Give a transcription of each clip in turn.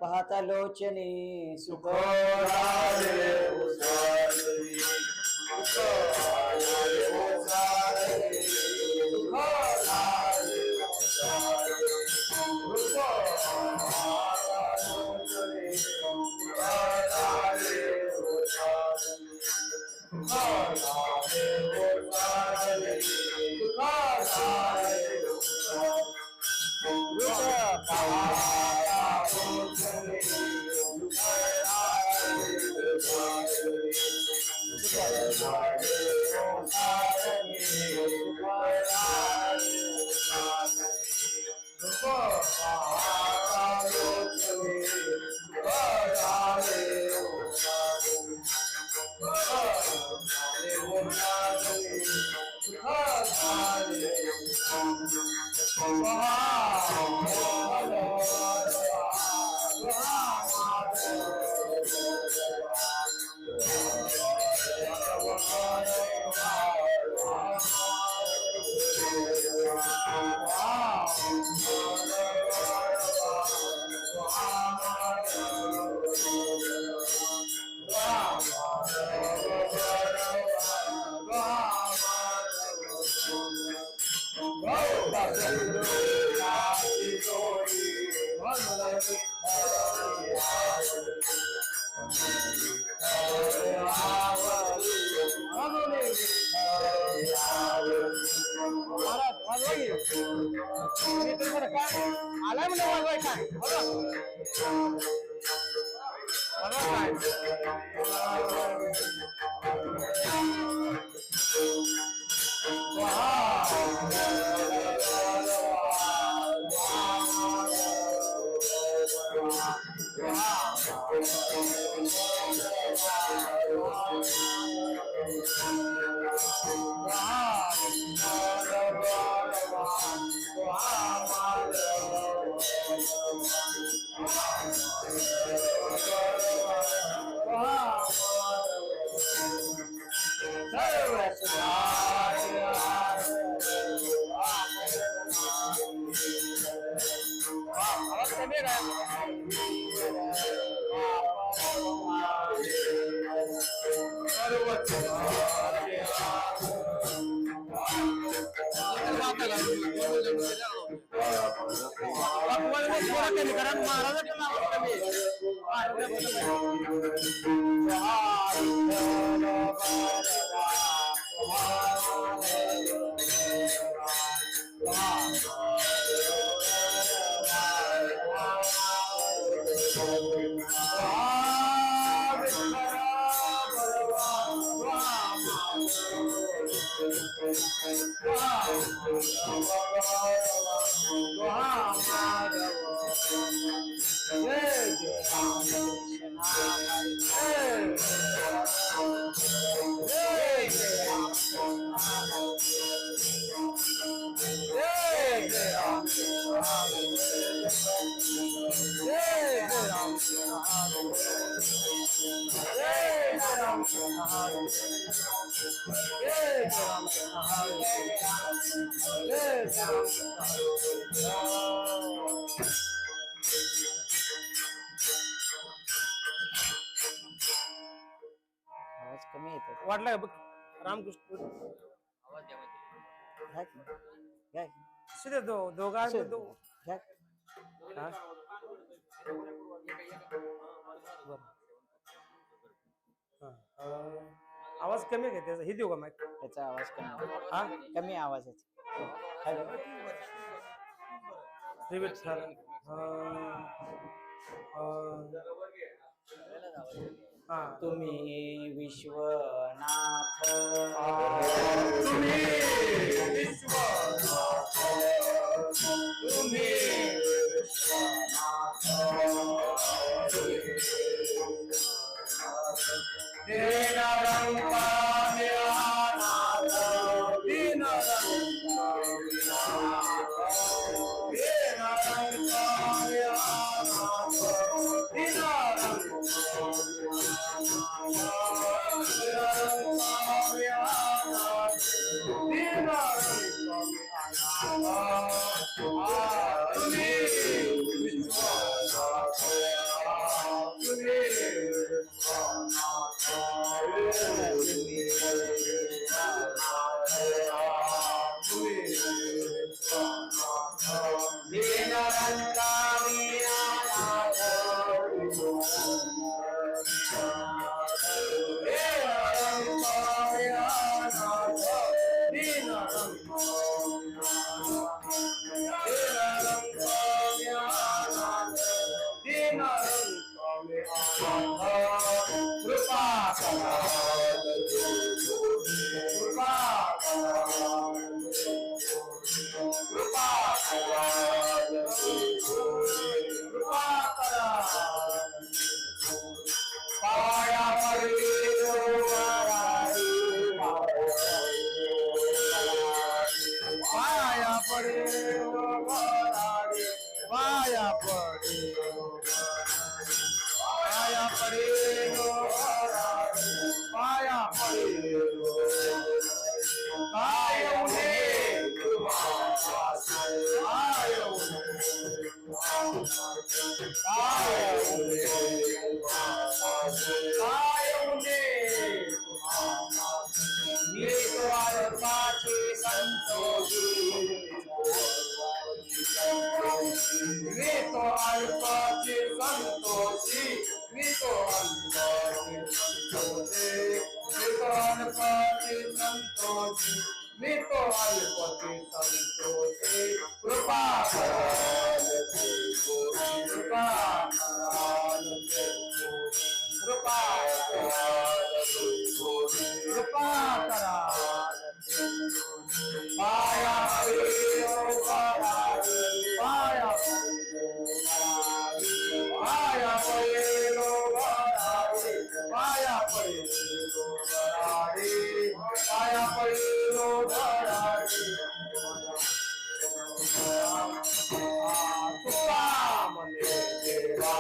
पाहता लोचनी सुख आला म्हणजे वाजवायचा कमी येतात वाटलं बघ रामकृष्ण दोघा आवाज कमी आहे त्याचा हे देऊ का माईक त्याचा आवाज कमी कमी आवाज तुम्ही विश्वनाथ तुम्ही विश्वनाथ तुम्ही विश्वनाथ दीन रंगा निरानाथ दीन रंगा कृपा करा कृपा कृपा कृपा करा पाया पडे पाया पडे पाया पडे पाया पडे पाया पडे काय उने काय उने निर्वाळपाचे संतोषी मी तो अल्पाचे संतोषी मी तो अल्पाचे संतोषी मी तो अल्पाचे संतोषी मी तो अल्पाचे संतोषी कृपा करा कृपा कृपा कृपा करा पाया पाया पाया पाया पाया तुका मने देवा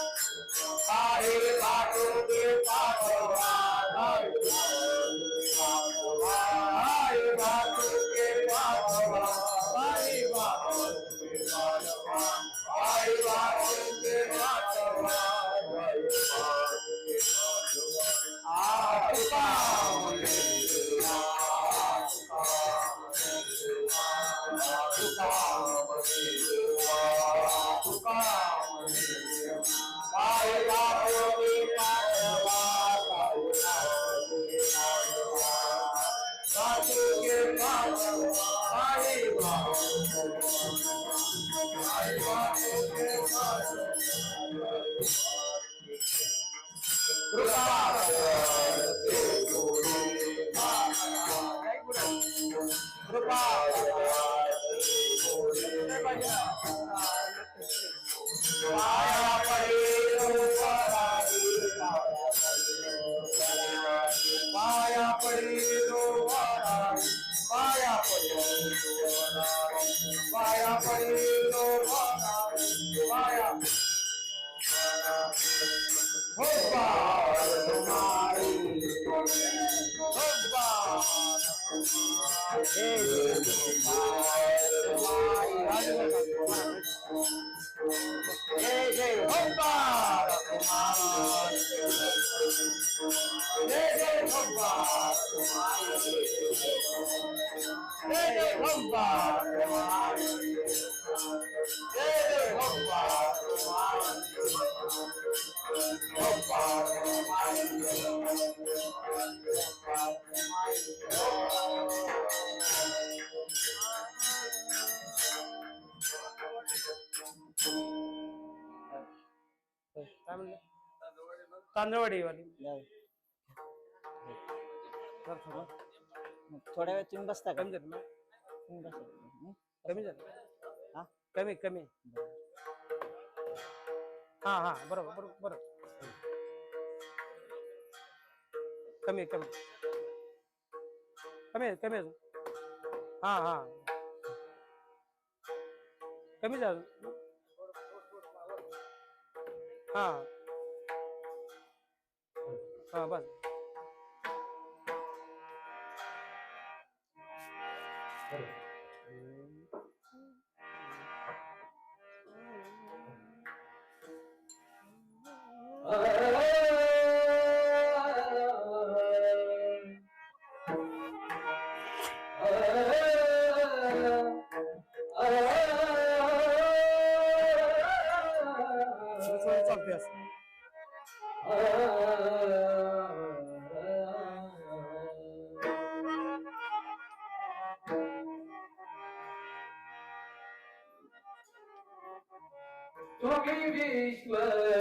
सारे बातों के पाठवा सारे बातों के पाठवा सारी बातों के पाठवा सारी बातों के पाठवा तुका तुका पाया तांदळवाडी वाली थोड्या वेळ तुम्ही बसता का? कमी झालं तुम्ही बसा. कमी झालं हा? कमी कमी हा हा बरोबर बरोबर बरोबर कमी कमी कमी कमी अजून हा हा कमी झालं हा हा बस चालते असं तुम्ही विश्वनाथ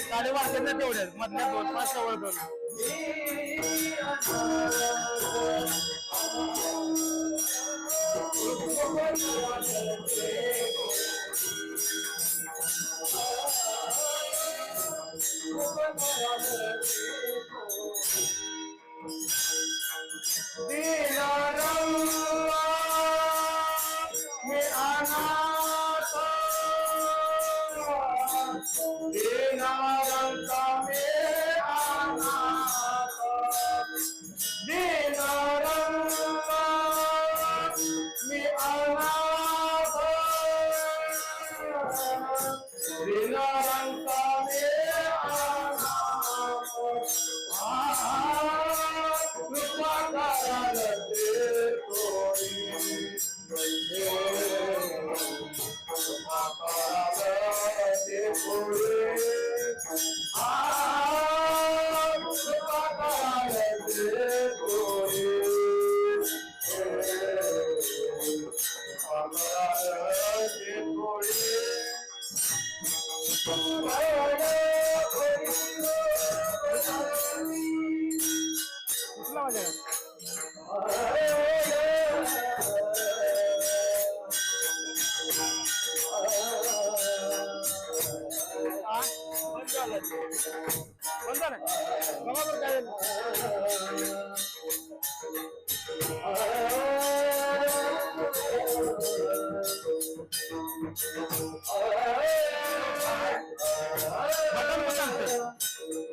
गाडी वाचत ना तेवढ्याच मधल्या 2-5 जवळ 2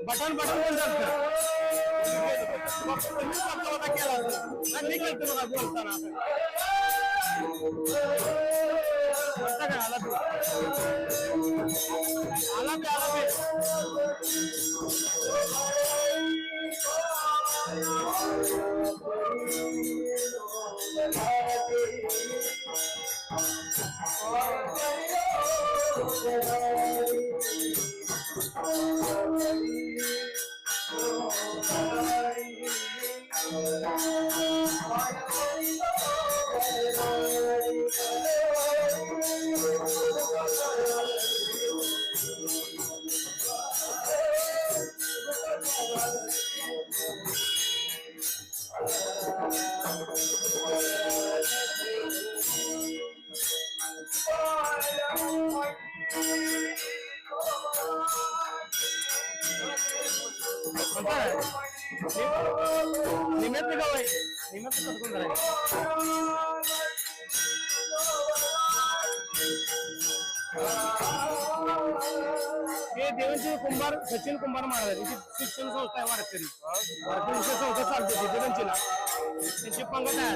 बटन बटन बोलताना निमित्त गाव आहे निमित्त कसं हे देवांचे कुंभार सचिन कुंभार महाराज यांची शिक्षण संस्था आहे वारकरी संस्था चालते देवांचीला त्यांची पंगत आहे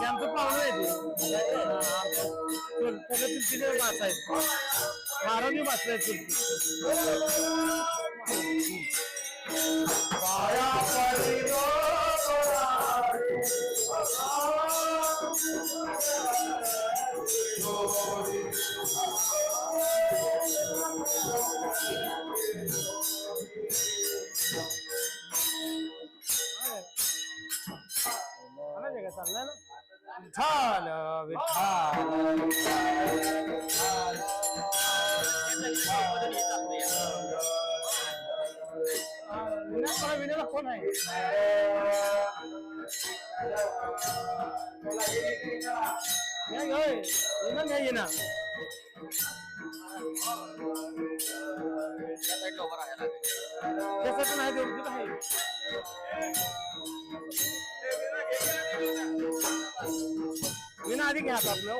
आमचं पाहुणं आहे ते सगळं वाच आहेत महाराजी वाचलाय चुलती चाललाय ना विठ्ठल विठ्ठल विनाला कोण आहे ये ना त्यासाठी नाही देऊ दिलं आहे विना आधी घ्या आपलं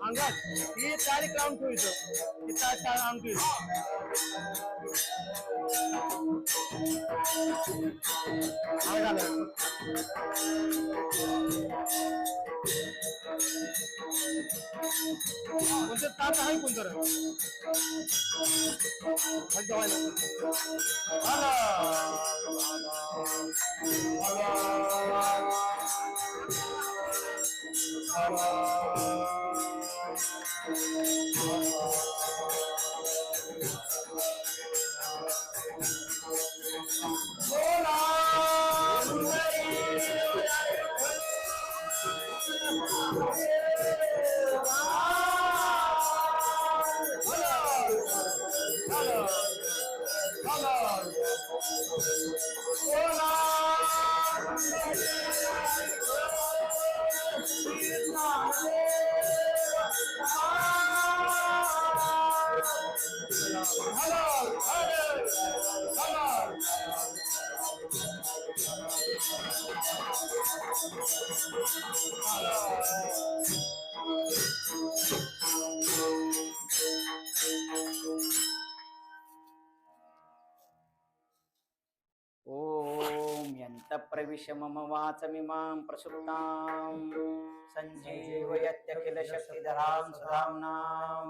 अंगात ही तारीख लावून ठेवायचं ती तारीख आणून कोणतं तास आहे कोणतं ओम यंत प्रविश्य मम वाचमिमां प्रसुप्तां संजीवयत्यखिल शक्तिधरां सदाम्नां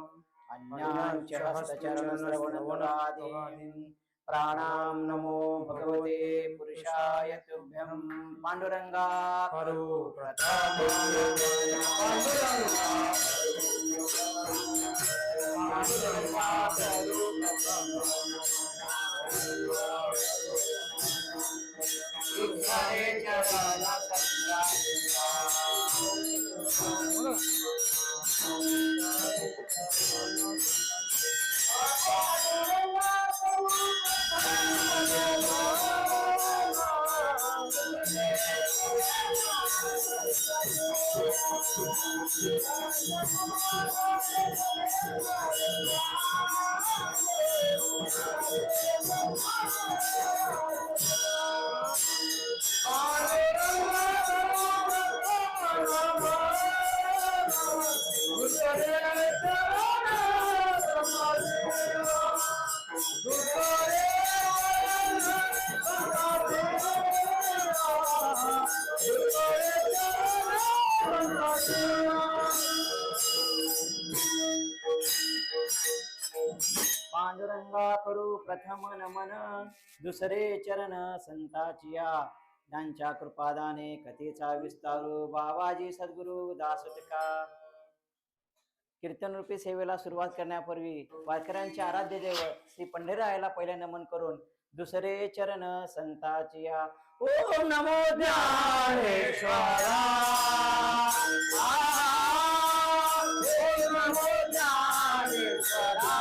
अन्यां च हस्तचरणश्रवणगुणादीन् प्राणां नमो भगवते पुरुषाय तुभ्यं पांडुरंगा करो पांडुरंगा करू प्रथम नमन दुसरे चरण संताचिया त्यांच्या कृपादाने कथेचा विस्तारू बाबाजी सद्गुरु दासोटका कीर्तन रूपी सेवेला सुरुवात करण्यापूर्वी वारकऱ्यांचे आराध्य दैवत श्री पंढरीरायाला पहिले नमन करून दुसरे चरण संताचिया ओम नमो ज्ञानेश्वरा ओम नमो ज्ञानेश्वरा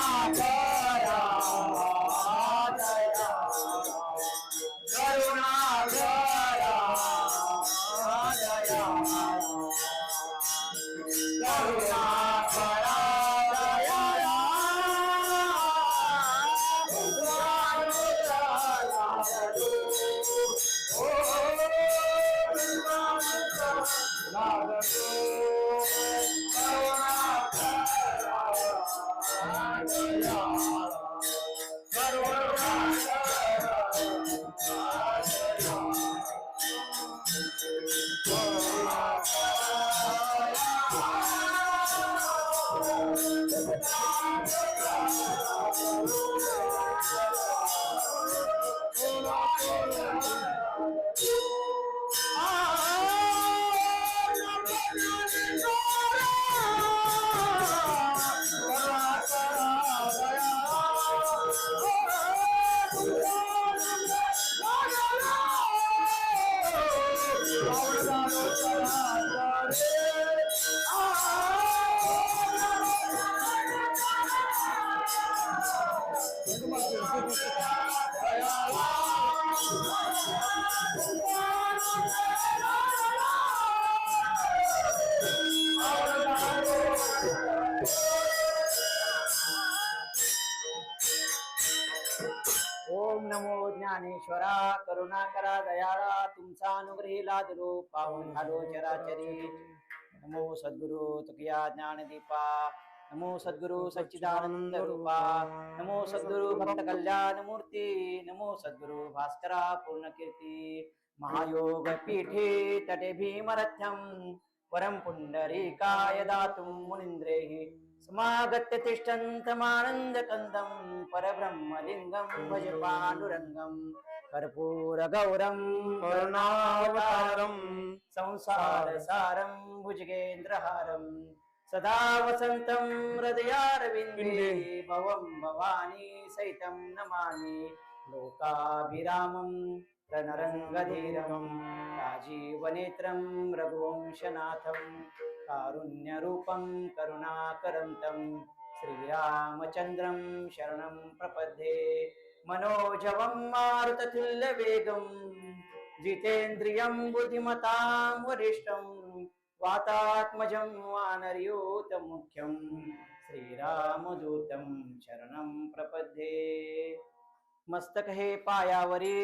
करा दया करुणा करा दया करुणा करा दया ओम नमो ज्ञानेश्वरा करुणा करा दयाळा तुमचा अनुग्रही लादलो पावन घालो चराचरी नमो सद्गुरु तुकिया ज्ञानदीपा नमो सद्गुरु सच्चिदानंद रूपा नमो सद्गुरु भक्त कल्याण मूर्ती नमो सद्गुरु भास्करा पूर्ण कीर्ती महायोग पीठे तटे भीमरथ्यम परम पुंडरीकाय दातुं मुनीन्द्रैः समागत्य तिष्ठन्तमानन्द कंदं परब्रह्मलिङ्गं भज पाण्डुरङ्गं कर्पूरगौरं करुणावतारं संसारसारं भुजगेन्द्रहारं सदा वसन्तं हृदयारविन्दे भवं भवानी सहितं नमामि लोकाभिरामं रणरङ्गधीरं राजीवनेत्रं रघुवंशनाथं कारुण्यरूपं करुणाकरं तं श्रीरामचन्द्रं शरणं प्रपद्ये मनोजवं मारुततुल्यवेगं जितेन्द्रियं बुद्धिमतां वरिष्ठं वातात्मजं वानरयूतमुख्यं श्रीरामदूतं शरणं प्रपद्ये मस्तक हे पायावरी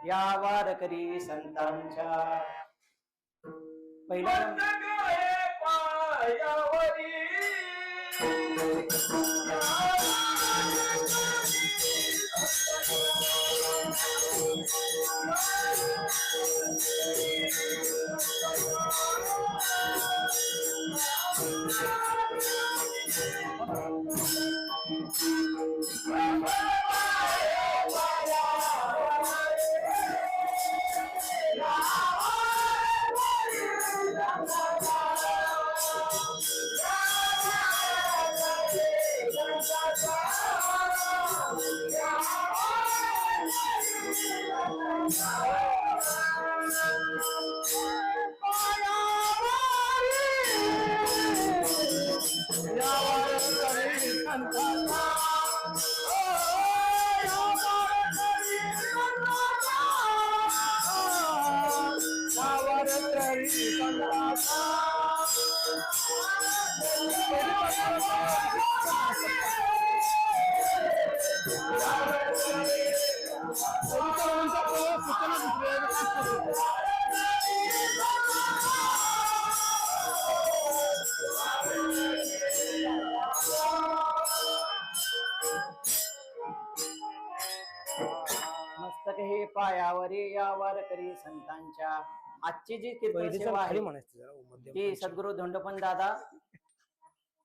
या वारकरी संतांच्या पहिला मस्तक हे पायावरी या वारकरी संतांच्या आजची जी कीर्तन सेवा आहे ती सद्गुरु धोंडोपंत दादा,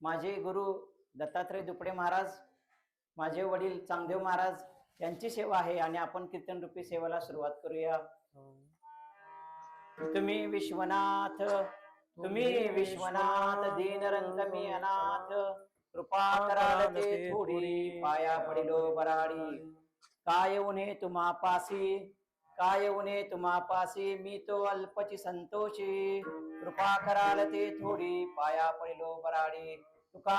माझे गुरु दत्तात्रय दुपडे महाराज, माझे वडील चांगदेव महाराज यांची सेवा आहे आणि आपण कीर्तन रूपी सेवेला सुरुवात करूया. तुम्ही विश्वनाथ दीनरंग मी अनाथ कृपा कराल ते थोडी पाया पडिलो बराडी काय उन्हे तुम्हा पासी मी तो अल्पची संतोषी कृपा कराल ते थोडी पाया पडिलो बराडी तुका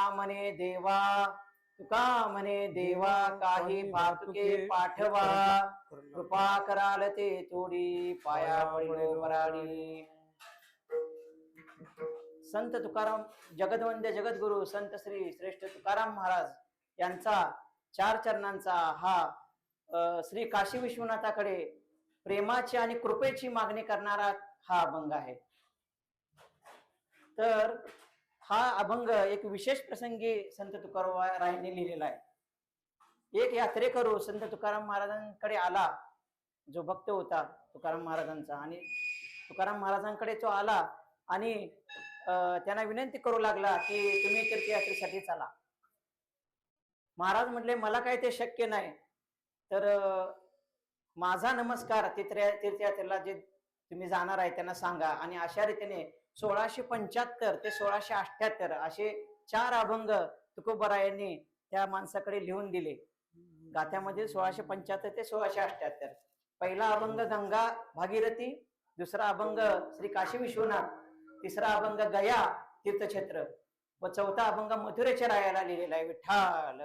तुका म्हणे देवा काही भातुके पाठवा, कृपा कराल ते थोडी, पाया पडिलो पराडी. संत तुकाराम जगदवंद्य जगद्गुरु संत श्री श्रेष्ठ तुकाराम महाराज यांचा 4 चरणांचा हा श्री काशी विश्वनाथाकडे प्रेमाची आणि कृपेची मागणी करणारा हा अभंग आहे. तर हा अभंग एक विशेष प्रसंगी संत तुकारामांनी लिहिलेला आहे. एक यात्रेकरू संत तुकाराम महाराजांकडे आला, जो भक्त होता तुकाराम महाराजांचा, आणि तुकाराम महाराजांकडे तो आला आणि त्यांना विनंती करू लागला की तुम्ही तीर्थयात्रेसाठी चला. महाराज म्हटले मला काय ते शक्य नाही, तर माझा नमस्कार तीर्थयात्रेला जे तुम्ही जाणार आहे त्यांना सांगा. आणि अशा रीतीने 1675 ते 1678 असे 4 अभंग तुकोबरायांनी त्या माणसाकडे लिहून दिले. गाथ्यामध्ये 1675 ते 1678. पहिला अभंग गंगा भागीरथी, दुसरा अभंग श्री काशी विश्वनाथ, तिसरा अभंग गया तीर्थक्षेत्र व चौथा अभंग मथुरेच्या रायाला लिहिलेला आहे. विठ्ठल